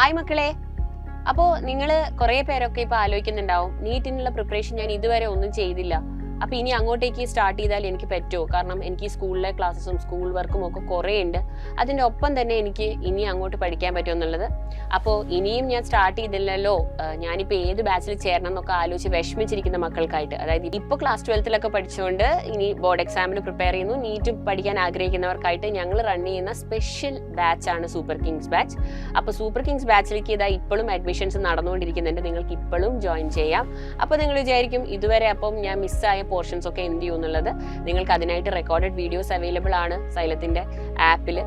Hi മക്കളെ. അപ്പോൾ നിങ്ങൾ കുറേ പേരൊക്കെ ഇപ്പോൾ ആലോചിക്കുന്നുണ്ടാവും, നീറ്റിനുള്ള പ്രിപ്പറേഷൻ ഞാൻ ഇതുവരെ ഒന്നും ചെയ്തില്ല, അപ്പോൾ ഇനി അങ്ങോട്ടേക്ക് സ്റ്റാർട്ട് ചെയ്താൽ എനിക്ക് പറ്റുമോ? കാരണം എനിക്ക് സ്കൂളിലെ ക്ലാസ്സസും സ്കൂൾ വർക്കും ഒക്കെ കുറേ ഉണ്ട്, അതിൻ്റെ ഒപ്പം തന്നെ എനിക്ക് ഇനി അങ്ങോട്ട് പഠിക്കാൻ പറ്റുമോ എന്നുള്ളത്. അപ്പോൾ ഇനിയും ഞാൻ സ്റ്റാർട്ട് ചെയ്തില്ലല്ലോ, ഞാനിപ്പോൾ ഏത് ബാച്ചിൽ ചേരണം എന്നൊക്കെ ആലോചിച്ച് വിഷമിച്ചിരിക്കുന്ന മക്കൾക്കായിട്ട്, അതായത് ഇപ്പോൾ ക്ലാസ് 12th പഠിച്ചുകൊണ്ട് ഇനി ബോർഡ് എക്സാമിന് പ്രിപ്പയർ ചെയ്യുന്നു, നീറ്റ് പഠിക്കാൻ ആഗ്രഹിക്കുന്നവർക്കായിട്ട് ഞങ്ങൾ റൺ ചെയ്യുന്ന സ്പെഷ്യൽ ബാച്ചാണ് സൂപ്പർ കിങ്സ് ബാച്ച്. അപ്പോൾ സൂപ്പർ കിങ്സ് ബാച്ചിലേക്ക് ഇതാ ഇപ്പോഴും അഡ്മിഷൻസ് നടന്നുകൊണ്ടിരിക്കുന്നുണ്ട്, നിങ്ങൾക്ക് ഇപ്പോഴും ജോയിൻ ചെയ്യാം. അപ്പോൾ നിങ്ങൾ വിചാരിക്കും ഇതുവരെ അപ്പം ഞാൻ മിസ്സായ പോർഷൻസ് ഒക്കെ എന്ത് ചെയ്യും എന്നുള്ളത്. നിങ്ങൾക്ക് അതിനായിട്ട് റെക്കോർഡഡ് വീഡിയോസ് അവൈലബിൾ ആണ് സൈലത്തിൻ്റെ ആപ്പിൽ.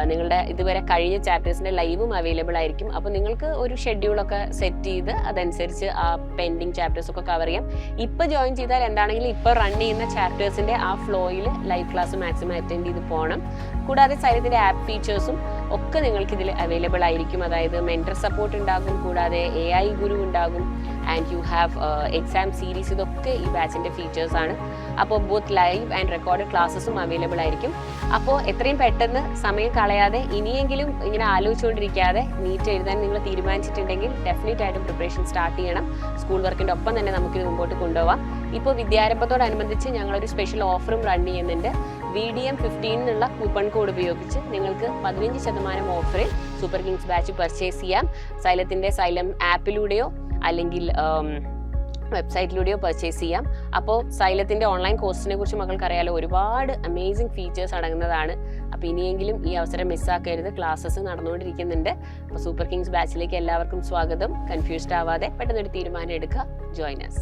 നിങ്ങളുടെ ഇതുവരെ കഴിഞ്ഞ ചാപ്റ്റേഴ്സിൻ്റെ ലൈവും അവൈലബിൾ ആയിരിക്കും. അപ്പോൾ നിങ്ങൾക്ക് ഒരു ഷെഡ്യൂളൊക്കെ സെറ്റ് ചെയ്ത് അതനുസരിച്ച് ആ പെൻഡിങ് ചാപ്റ്റേഴ്സ് ഒക്കെ കവർ ചെയ്യാം. ഇപ്പോൾ ജോയിൻ ചെയ്താൽ എന്താണെങ്കിലും ഇപ്പോൾ റൺ ചെയ്യുന്ന ചാപ്റ്റേഴ്സിൻ്റെ ആ ഫ്ലോയിൽ ലൈവ് ക്ലാസ് മാക്സിമം അറ്റൻഡ് ചെയ്ത് പോകണം. കൂടാതെ സൈലത്തിൻ്റെ ആപ്പ് ഫീച്ചേഴ്സും ഒക്കെ നിങ്ങൾക്ക് ഇതിൽ അവൈലബിൾ ആയിരിക്കും. അതായത് മെൻറ്റർ സപ്പോർട്ട് ഉണ്ടാകും, കൂടാതെ AI ഗുരു ഉണ്ടാകും, and you have exam series. ഇതൊക്കെ ഈ ബാച്ചിൻ്റെ ഫീച്ചേഴ്സ് ആണ്. അപ്പോൾ ബോത്ത് ലൈവ് ആൻഡ് റെക്കോർഡ് ക്ലാസ്സസും അവൈലബിൾ ആയിരിക്കും. അപ്പോൾ എത്രയും പെട്ടെന്ന് സമയം കളയാതെ ഇനിയെങ്കിലും ഇങ്ങനെ ആലോചിച്ചുകൊണ്ടിരിക്കാതെ നീറ്റ് എഴുതാൻ നിങ്ങൾ തീരുമാനിച്ചിട്ടുണ്ടെങ്കിൽ ഡെഫിനറ്റ് ആയിട്ടും പ്രിപ്പറേഷൻ സ്റ്റാർട്ട് ചെയ്യണം. സ്കൂൾ വർക്കിൻ്റെ ഒപ്പം തന്നെ നമുക്കിത് മുമ്പോട്ട് കൊണ്ടുപോകാം. ഇപ്പോൾ വിദ്യാരംഭത്തോടനുബന്ധിച്ച് ഞങ്ങളൊരു സ്പെഷ്യൽ ഓഫറും റൺ ചെയ്യുന്നുണ്ട്. VDM15 എന്നുള്ള കൂപ്പൺ കോഡ് ഉപയോഗിച്ച് നിങ്ങൾക്ക് 15% ഓഫറിൽ സൂപ്പർ കിങ്സ് ബാച്ച് പർച്ചേസ് ചെയ്യാം. സൈലത്തിൻ്റെ സൈലം ആപ്പിലൂടെയോ അല്ലെങ്കിൽ വെബ്സൈറ്റിലൂടെയോ പർച്ചേസ് ചെയ്യാം. അപ്പോൾ സൈലത്തിൻ്റെ ഓൺലൈൻ കോഴ്സിനെ കുറിച്ച് മക്കൾക്ക് അറിയാലോ, ഒരുപാട് അമേസിങ് ഫീച്ചേഴ്സ് അടങ്ങുന്നതാണ്. അപ്പോൾ ഇനിയെങ്കിലും ഈ അവസരം മിസ്സാക്കരുത്, ക്ലാസ്സസ് നടന്നുകൊണ്ടിരിക്കുന്നുണ്ട്. അപ്പോൾ സൂപ്പർ കിങ്സ് ബാച്ചിലേക്ക് എല്ലാവർക്കും സ്വാഗതം. കൺഫ്യൂസ്ഡ് ആവാതെ പെട്ടെന്നൊരു തീരുമാനം എടുക്കുക, ജോയിൻ us.